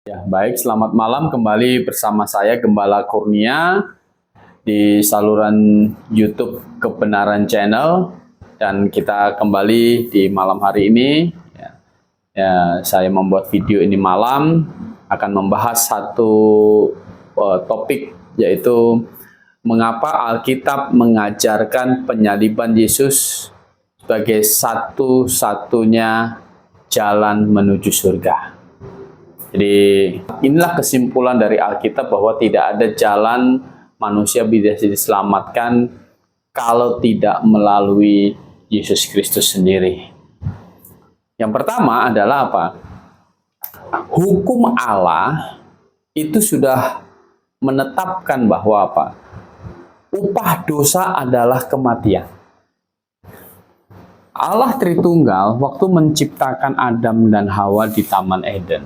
Ya, baik, selamat malam kembali bersama saya Gembala Kurnia di saluran YouTube Kebenaran Channel, dan kita kembali di malam hari ini. Saya membuat video ini malam akan membahas satu topik, yaitu mengapa Alkitab mengajarkan penyaliban Yesus sebagai satu-satunya jalan menuju surga. Jadi inilah kesimpulan dari Alkitab bahwa tidak ada jalan manusia bisa diselamatkan kalau tidak melalui Yesus Kristus sendiri. Yang pertama adalah apa? Hukum Allah itu sudah menetapkan bahwa apa? Upah dosa adalah kematian. Allah Tritunggal waktu menciptakan Adam dan Hawa di Taman Eden,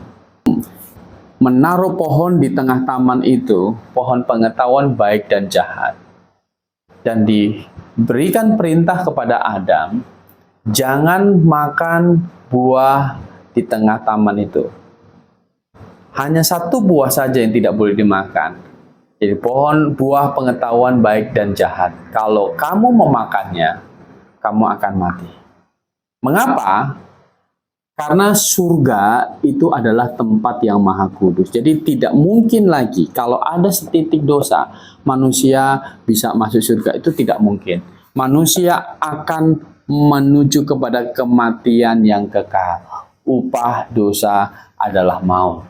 menaruh pohon di tengah taman itu, pohon pengetahuan baik dan jahat. Dan diberikan perintah kepada Adam, jangan makan buah di tengah taman itu. Hanya satu buah saja yang tidak boleh dimakan. Jadi pohon buah pengetahuan baik dan jahat. Kalau kamu memakannya, kamu akan mati. Mengapa? Karena surga itu adalah tempat yang maha kudus. Jadi tidak mungkin lagi kalau ada setitik dosa, manusia bisa masuk surga. Itu tidak mungkin. Manusia akan menuju kepada kematian yang kekal. Upah dosa adalah maut.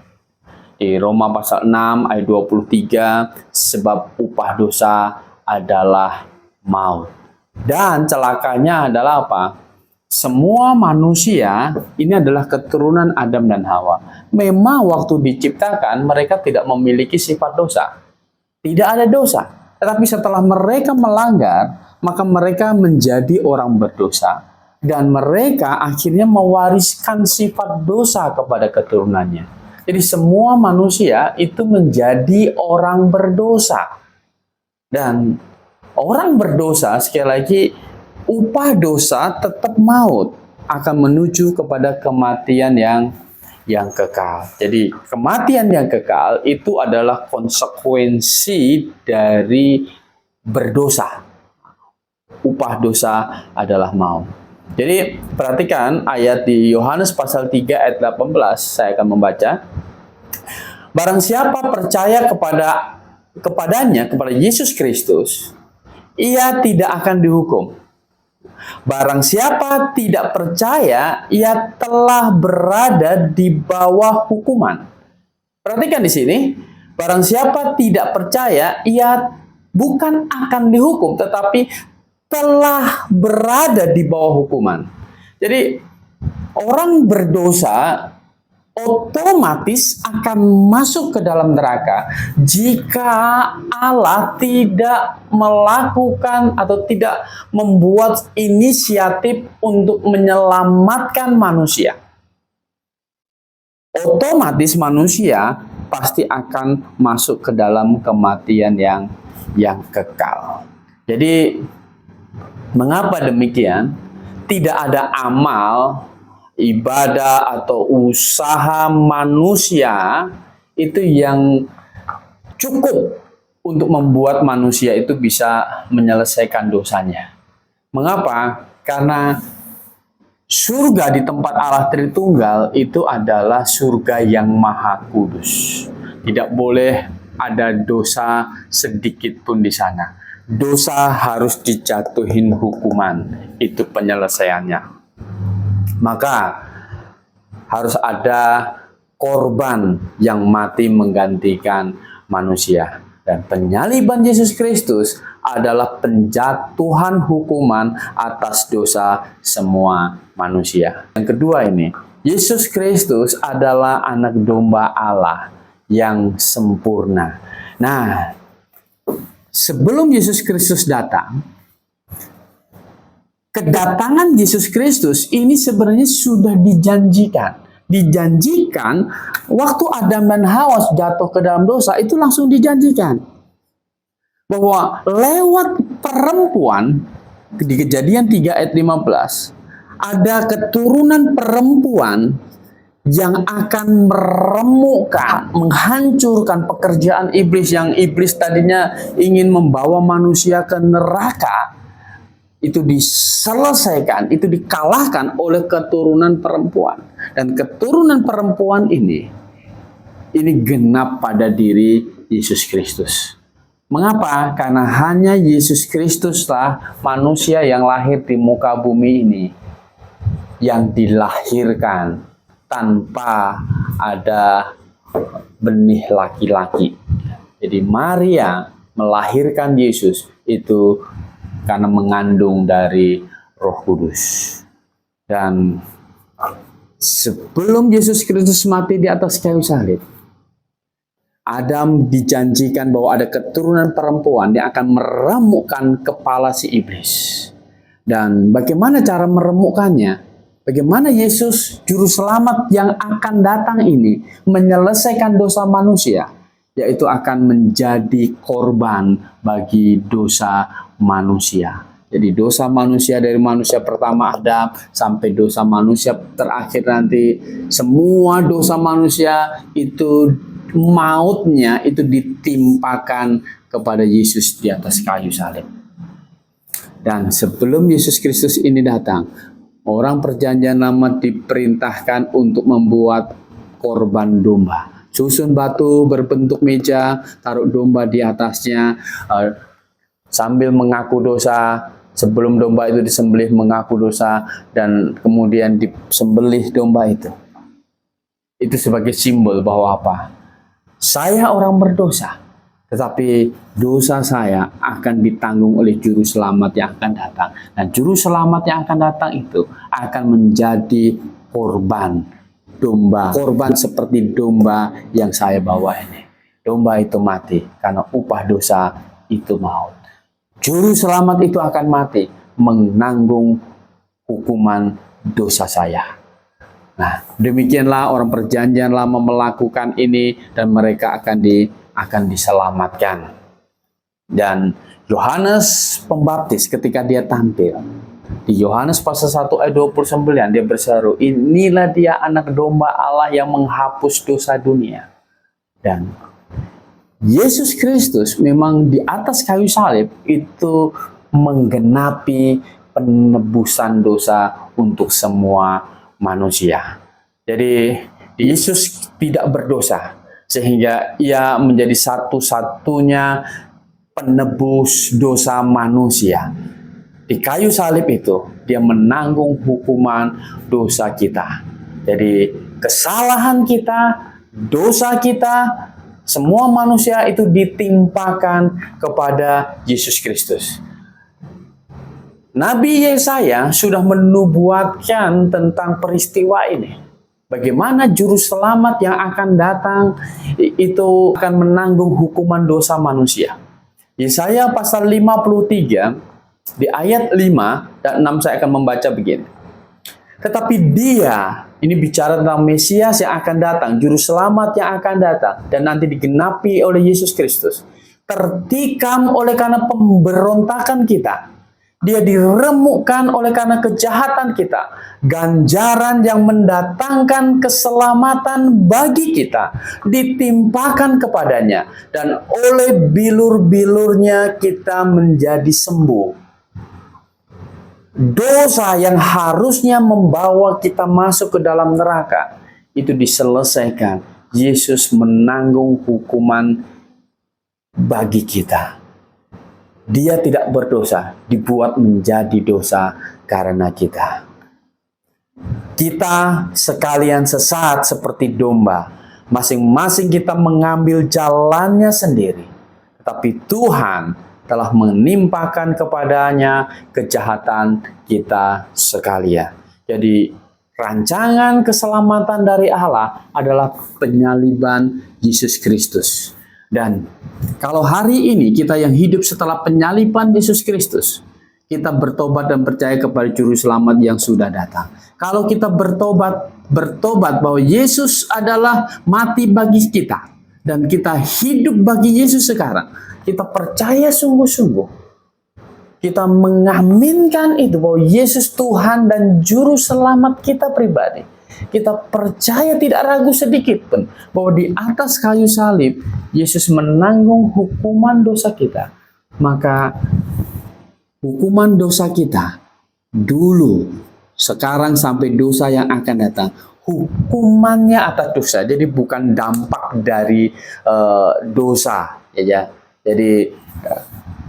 Di Roma pasal 6 ayat 23, sebab upah dosa adalah maut. Dan celakanya adalah apa? Semua manusia ini adalah keturunan Adam dan Hawa. Memang waktu diciptakan mereka tidak memiliki sifat dosa. Tidak ada dosa. Tetapi setelah mereka melanggar, maka mereka menjadi orang berdosa. Dan mereka akhirnya mewariskan sifat dosa kepada keturunannya. Jadi semua manusia itu menjadi orang berdosa. Dan orang berdosa, sekali lagi, upah dosa tetap maut, akan menuju kepada kematian yang kekal. Jadi kematian yang kekal itu adalah konsekuensi dari berdosa. Upah dosa adalah maut. Jadi perhatikan ayat di Yohanes pasal 3 ayat 18, saya akan membaca. Barang siapa percaya kepada Yesus Kristus, ia tidak akan dihukum. Barang siapa tidak percaya, ia telah berada di bawah hukuman. Perhatikan di sini, barang siapa tidak percaya, ia bukan akan dihukum, tetapi telah berada di bawah hukuman. Jadi, orang berdosa otomatis akan masuk ke dalam neraka jika Allah tidak melakukan atau tidak membuat inisiatif untuk menyelamatkan manusia. Otomatis manusia pasti akan masuk ke dalam kematian yang kekal. Jadi mengapa demikian? Tidak ada amal, ibadah atau usaha manusia itu yang cukup untuk membuat manusia itu bisa menyelesaikan dosanya. Mengapa? Karena surga di tempat Allah Tritunggal itu adalah surga yang maha kudus. Tidak boleh ada dosa sedikit pun di sana. Dosa harus dijatuhin hukuman. Itu penyelesaiannya. Maka harus ada korban yang mati menggantikan manusia. Dan penyaliban Yesus Kristus adalah penjatuhan hukuman atas dosa semua manusia. Yang kedua ini, Yesus Kristus adalah anak domba Allah yang sempurna. Nah, sebelum Yesus Kristus datang, kedatangan Yesus Kristus ini sebenarnya sudah dijanjikan. Dijanjikan waktu Adam dan Hawa jatuh ke dalam dosa, itu langsung dijanjikan. Bahwa lewat perempuan, di Kejadian 3 ayat 15, ada keturunan perempuan yang akan meremukkan, menghancurkan pekerjaan iblis, yang iblis tadinya ingin membawa manusia ke neraka, itu diselesaikan, itu dikalahkan oleh keturunan perempuan. Dan keturunan perempuan ini genap pada diri Yesus Kristus. Mengapa? Karena hanya Yesus Kristuslah manusia yang lahir di muka bumi ini, yang dilahirkan tanpa ada benih laki-laki. Jadi Maria melahirkan Yesus itu karena mengandung dari Roh Kudus. Dan sebelum Yesus Kristus mati di atas kayu salib, Adam dijanjikan bahwa ada keturunan perempuan yang akan meremukkan kepala si iblis. Dan bagaimana cara meremukkannya? Bagaimana Yesus juru selamat yang akan datang ini menyelesaikan dosa manusia, yaitu akan menjadi korban bagi dosa manusia. Jadi dosa manusia dari manusia pertama Adam sampai dosa manusia terakhir nanti, semua dosa manusia itu mautnya itu ditimpakan kepada Yesus di atas kayu salib. Dan sebelum Yesus Kristus ini datang, orang perjanjian lama diperintahkan untuk membuat korban domba. Susun batu berbentuk meja, taruh domba di atasnya, sambil mengaku dosa. Sebelum domba itu disembelih mengaku dosa, dan kemudian disembelih domba itu. Itu sebagai simbol bahwa apa? Saya orang berdosa, tetapi dosa saya akan ditanggung oleh juru selamat yang akan datang. Dan juru selamat yang akan datang itu akan menjadi korban domba. Korban seperti domba yang saya bawa ini. Domba itu mati karena upah dosa itu maut. Juru selamat itu akan mati menanggung hukuman dosa saya. Nah, demikianlah orang perjanjian lama melakukan ini, dan mereka akan diselamatkan. Dan Yohanes Pembaptis ketika dia tampil di Yohanes pasal 1 ayat 29, dia berseru, inilah dia anak domba Allah yang menghapus dosa dunia. Dan Yesus Kristus memang di atas kayu salib itu menggenapi penebusan dosa untuk semua manusia. Jadi Yesus tidak berdosa, sehingga ia menjadi satu-satunya penebus dosa manusia. Di kayu salib itu dia menanggung hukuman dosa kita. Jadi kesalahan kita, dosa kita, semua manusia itu ditimpakan kepada Yesus Kristus. Nabi Yesaya sudah menubuatkan tentang peristiwa ini. Bagaimana juru selamat yang akan datang itu akan menanggung hukuman dosa manusia. Yesaya pasal 53 di ayat 5 dan 6 saya akan membaca begini. Tetapi dia, ini bicara tentang Mesias yang akan datang, juru selamat yang akan datang, dan nanti digenapi oleh Yesus Kristus. Tertikam oleh karena pemberontakan kita. Dia diremukkan oleh karena kejahatan kita. Ganjaran yang mendatangkan keselamatan bagi kita ditimpakan kepadanya. Dan oleh bilur-bilurnya kita menjadi sembuh. Dosa yang harusnya membawa kita masuk ke dalam neraka itu diselesaikan. Yesus menanggung hukuman bagi kita. Dia tidak berdosa, dibuat menjadi dosa karena kita. Kita sekalian sesat seperti domba. Masing-masing kita mengambil jalannya sendiri. Tetapi Tuhan telah menimpakan kepadanya kejahatan kita sekalian. Jadi rancangan keselamatan dari Allah adalah penyaliban Yesus Kristus. Dan kalau hari ini kita yang hidup setelah penyaliban Yesus Kristus, kita bertobat dan percaya kepada Juru Selamat yang sudah datang. Kalau kita bertobat bahwa Yesus adalah mati bagi kita, dan kita hidup bagi Yesus sekarang, kita percaya sungguh-sungguh, kita mengaminkan itu bahwa Yesus Tuhan dan Juru Selamat kita pribadi, kita percaya tidak ragu sedikit pun bahwa di atas kayu salib Yesus menanggung hukuman dosa kita, maka hukuman dosa kita dulu, sekarang sampai dosa yang akan datang, hukumannya atas dosa. Jadi bukan dampak dari dosa, ya. Jadi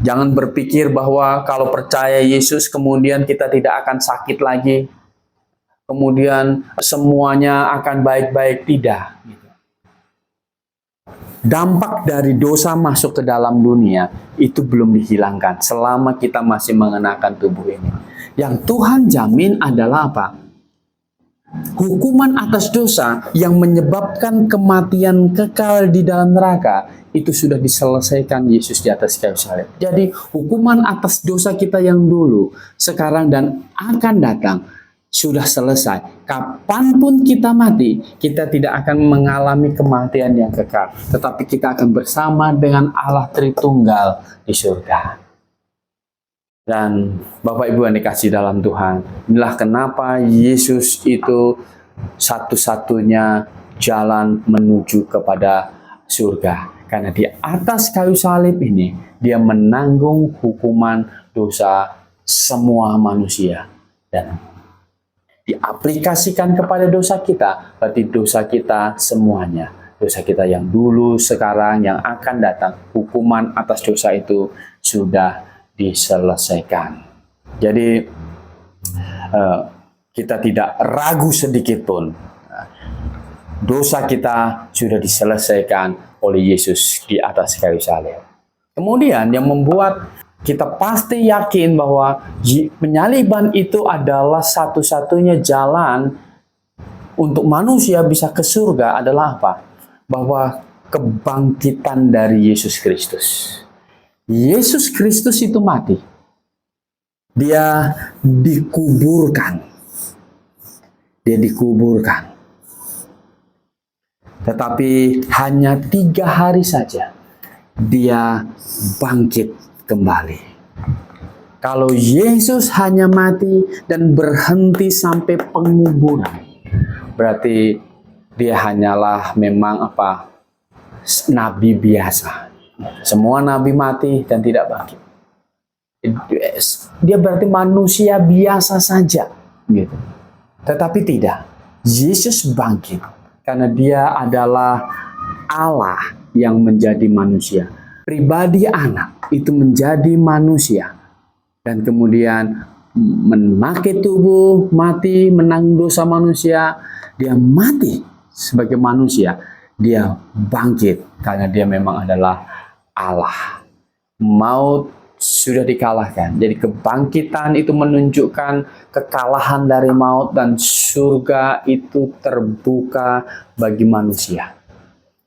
jangan berpikir bahwa kalau percaya Yesus kemudian kita tidak akan sakit lagi, kemudian semuanya akan baik-baik. Tidak. Dampak dari dosa masuk ke dalam dunia itu belum dihilangkan selama kita masih mengenakan tubuh ini. Yang Tuhan jamin adalah apa? Hukuman atas dosa yang menyebabkan kematian kekal di dalam neraka itu sudah diselesaikan Yesus di atas kayu salib. Jadi hukuman atas dosa kita yang dulu, sekarang dan akan datang sudah selesai. Kapanpun kita mati, kita tidak akan mengalami kematian yang kekal, tetapi kita akan bersama dengan Allah Tritunggal di surga. Dan Bapak Ibu yang dikasihi dalam Tuhan, inilah kenapa Yesus itu satu-satunya jalan menuju kepada surga. Karena di atas kayu salib ini, dia menanggung hukuman dosa semua manusia. Dan diaplikasikan kepada dosa kita, berarti dosa kita semuanya. Dosa kita yang dulu, sekarang, yang akan datang. Hukuman atas dosa itu sudah diselesaikan. Jadi kita tidak ragu sedikit pun. Dosa kita sudah diselesaikan oleh Yesus di atas kayu salib. Kemudian yang membuat kita pasti yakin bahwa penyaliban itu adalah satu-satunya jalan untuk manusia bisa ke surga adalah apa? Bahwa kebangkitan dari Yesus Kristus. Yesus Kristus itu mati. Dia dikuburkan. Dia dikuburkan. Tetapi hanya 3 hari saja dia bangkit kembali. Kalau Yesus hanya mati dan berhenti sampai penguburan, berarti dia hanyalah memang apa? Nabi biasa. Semua nabi mati dan tidak bangkit. Dia berarti manusia biasa saja, gitu. Tetapi tidak. Yesus bangkit karena dia adalah Allah yang menjadi manusia. Pribadi anak itu menjadi manusia dan kemudian memakai tubuh, mati, menanggung dosa manusia. Dia mati sebagai manusia. Dia bangkit karena dia memang adalah Allah. Maut sudah dikalahkan. Jadi kebangkitan itu menunjukkan kekalahan dari maut dan surga itu terbuka bagi manusia.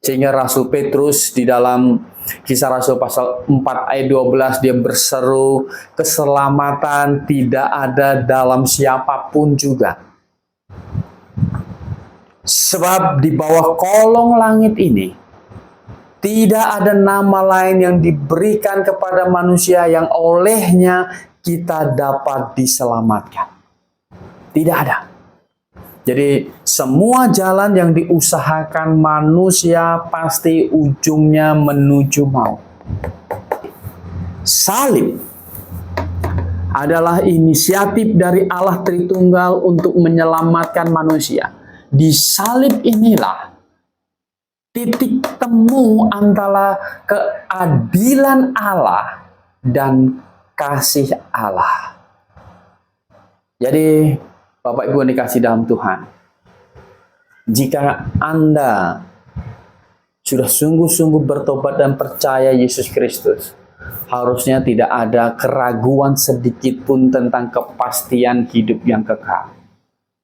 Sehingga Rasul Petrus di dalam Kisah Rasul pasal 4 ayat 12 dia berseru, keselamatan tidak ada dalam siapapun juga. Sebab di bawah kolong langit ini tidak ada nama lain yang diberikan kepada manusia yang olehnya kita dapat diselamatkan. Tidak ada. Jadi semua jalan yang diusahakan manusia pasti ujungnya menuju maut. Salib adalah inisiatif dari Allah Tritunggal untuk menyelamatkan manusia. Di salib inilah titik temu antara keadilan Allah dan kasih Allah. Jadi, Bapak Ibu yang dikasih dalam Tuhan, jika Anda sudah sungguh-sungguh bertobat dan percaya Yesus Kristus, harusnya tidak ada keraguan sedikit pun tentang kepastian hidup yang kekal.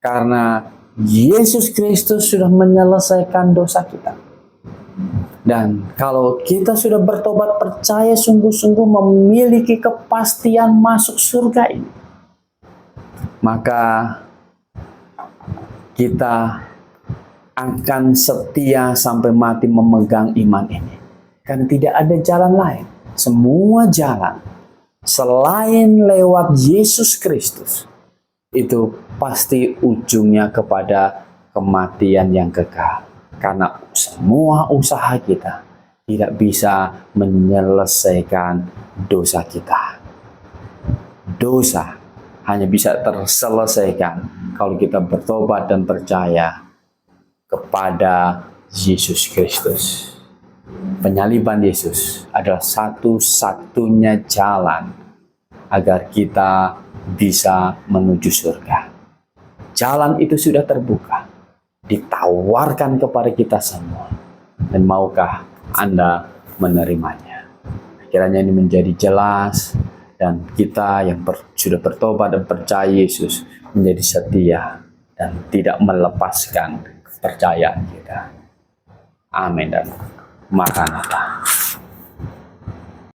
Karena Yesus Kristus sudah menyelesaikan dosa kita. Dan kalau kita sudah bertobat, percaya sungguh-sungguh memiliki kepastian masuk surga ini, maka kita akan setia sampai mati memegang iman ini. Karena tidak ada jalan lain. Semua jalan selain lewat Yesus Kristus itu pasti ujungnya kepada kematian yang kekal. Karena semua usaha kita tidak bisa menyelesaikan dosa kita. Dosa hanya bisa terselesaikan kalau kita bertobat dan percaya kepada Yesus Kristus. Penyaliban Yesus adalah satu-satunya jalan agar kita bisa menuju surga. Jalan itu sudah terbuka, ditawarkan kepada kita semua. Dan maukah Anda menerimanya? Kiranya ini menjadi jelas, dan kita yang sudah bertobat dan percaya Yesus menjadi setia dan tidak melepaskan kepercayaan kita. Amin dan Maranatha.